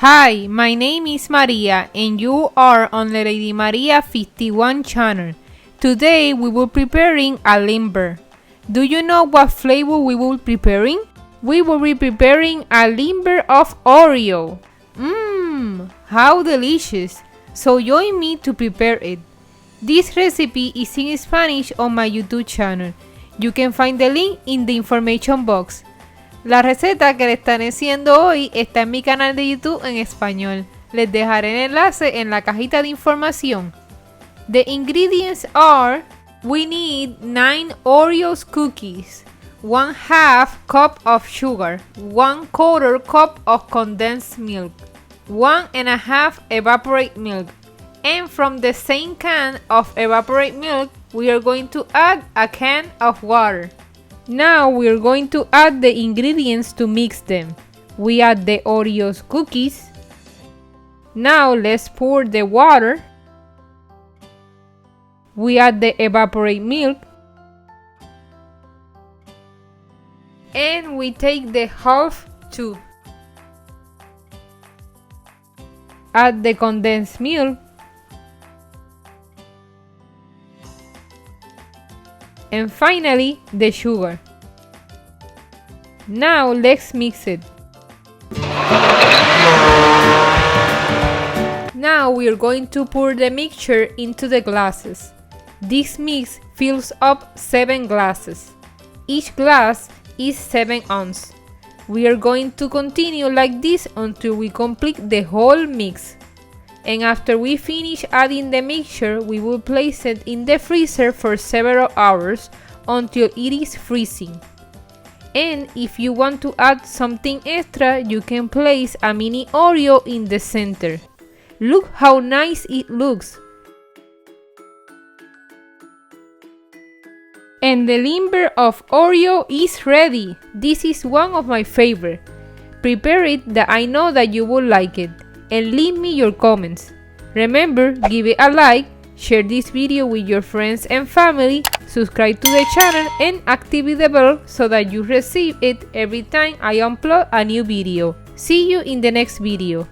Hi, my name is Maria and you are on the Ladymaria51 channel. Today we will be preparing a limber. Do you know what flavor we will be preparing? We will be preparing a Limber of Oreo. How delicious! So join me to prepare it. This recipe is in Spanish on my YouTube channel. You can find the link in the information box. La receta que le estaré haciendo hoy está en mi canal de YouTube en español. Les dejaré el enlace en la cajita de información. The ingredients are: we need 9 Oreos cookies, 1/2 cup of sugar, 1/4 cup of condensed milk, 1.5 evaporated milk, and from the same can of evaporated milk we are going to add a can of water. Now we are going to add the ingredients to mix them. We add the Oreos cookies. Now let's pour the water. We add the evaporated milk. And we take the half too. Add the condensed milk. And finally, the sugar. Now let's mix it. Now we are going to pour the mixture into the glasses. This mix fills up 7 glasses. Each glass is 7 ounces. We are going to continue like this until we complete the whole mix. And after we finish adding the mixture, we will place it in the freezer for several hours until it is freezing. And if you want to add something extra, you can place a mini Oreo in the center. Look how nice it looks! And the Limber of Oreo is ready. This is one of my favorite. Prepare it that I know that you will like it. And leave me your comments. Remember, give it a like, share this video with your friends and family, subscribe to the channel and activate the bell so that you receive it every time I upload a new video. See you in the next video.